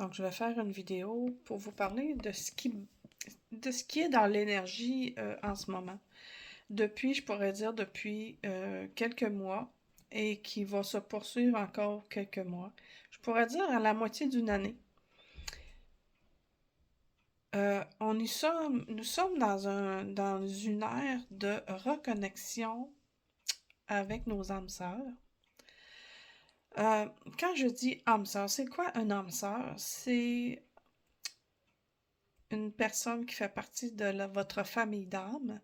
Donc, je vais faire une vidéo pour vous parler de ce qui est dans l'énergie en ce moment. Je pourrais dire depuis quelques mois et qui va se poursuivre encore quelques mois. Je pourrais dire à la moitié d'une année. Nous sommes dans une ère de reconnexion avec nos âmes sœurs. Quand je dis âme sœur, c'est quoi un âme sœur? C'est une personne qui fait partie de votre famille d'âme.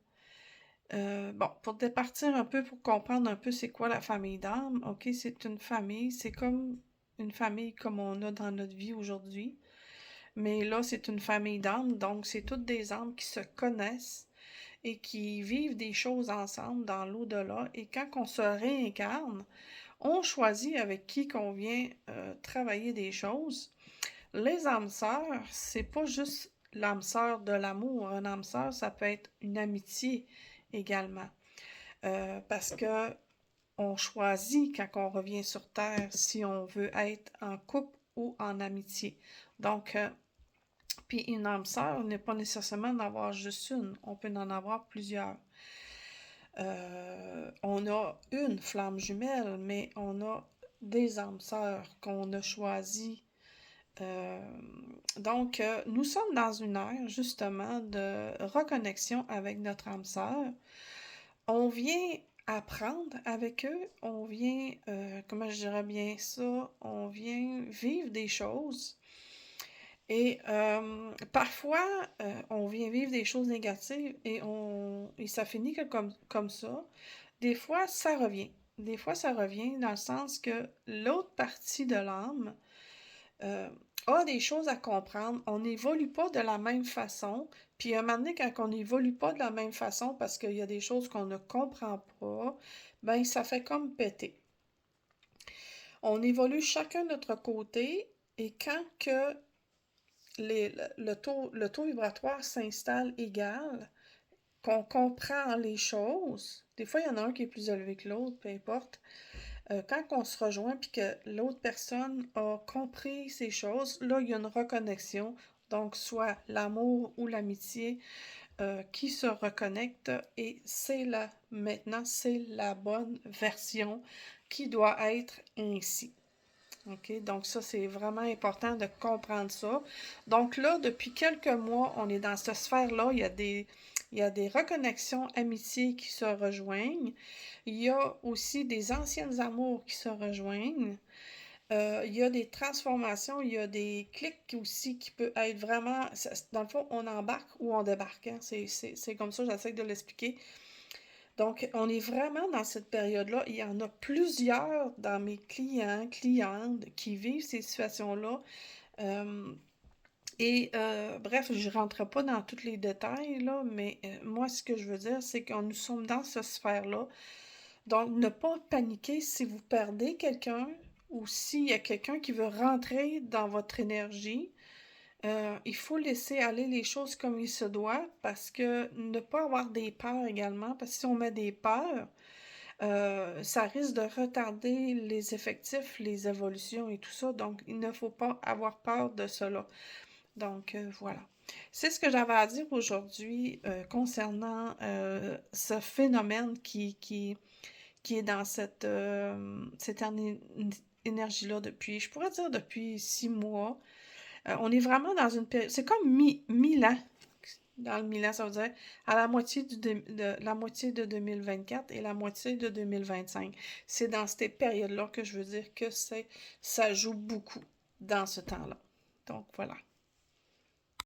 Bon, pour départir un peu, pour comprendre un peu c'est quoi la famille d'âme, ok, c'est une famille, c'est comme une famille comme on a dans notre vie aujourd'hui, mais là c'est une famille d'âmes, donc c'est toutes des âmes qui se connaissent et qui vivent des choses ensemble dans l'au-delà, et quand on se réincarne, on choisit avec qui qu'on vient travailler des choses. Les âmes sœurs, c'est pas juste l'âme sœur de l'amour. Un âme sœur, ça peut être une amitié également. Parce que on choisit quand on revient sur Terre si on veut être en couple ou en amitié. Donc, puis une âme sœur n'est pas nécessairement d'en avoir juste une. On peut en avoir plusieurs. On a une flamme jumelle, mais on a des âmes sœurs qu'on a choisies. Donc, nous sommes dans une ère, justement, de reconnexion avec notre âme sœur. On vient apprendre avec eux, on vient, comment je dirais bien ça, on vient vivre des choses. Et parfois, on vient vivre des choses négatives et ça finit comme ça. Des fois, ça revient. Des fois, ça revient dans le sens que l'autre partie de l'âme euh, a des choses à comprendre. On n'évolue pas de la même façon. Puis à un moment donné, quand on n'évolue pas de la même façon parce qu'il y a des choses qu'on ne comprend pas, ben ça fait comme péter. On évolue chacun de notre côté et quand que le taux vibratoire s'installe égal, qu'on comprend les choses, des fois il y en a un qui est plus élevé que l'autre, peu importe, quand on se rejoint puis que l'autre personne a compris ces choses, là, il y a une reconnexion. Donc, soit l'amour ou l'amitié qui se reconnectent et maintenant, c'est la bonne version qui doit être ainsi. OK? Donc, ça, c'est vraiment important de comprendre ça. Donc là, depuis quelques mois, on est dans cette sphère-là. Il y a des reconnexions amitiés qui se rejoignent. Il y a aussi des anciennes amours qui se rejoignent. Il y a des transformations, il y a des clics aussi qui peut être vraiment... Dans le fond, on embarque ou on débarque. Hein? C'est comme ça, j'essaie de l'expliquer. Donc, on est vraiment dans cette période-là. Il y en a plusieurs dans mes clientes qui vivent ces situations-là. Euh, Bref, je ne rentrerai pas dans tous les détails, là, mais moi, ce que je veux dire, c'est que nous sommes dans cette sphère-là. Donc, ne pas paniquer si vous perdez quelqu'un ou s'il y a quelqu'un qui veut rentrer dans votre énergie. Il faut laisser aller les choses comme il se doit parce que ne pas avoir des peurs également, parce que si on met des peurs, ça risque de retarder les effectifs, les évolutions et tout ça. Donc, il ne faut pas avoir peur de cela. Donc, voilà. C'est ce que j'avais à dire aujourd'hui concernant ce phénomène qui est dans cette énergie-là depuis, je pourrais dire depuis 6 mois. On est vraiment dans une période, c'est comme mi-an. Dans le Milan, ça veut dire à la moitié la moitié de 2024 et la moitié de 2025. C'est dans cette période-là que je veux dire que ça joue beaucoup dans ce temps-là. Donc voilà.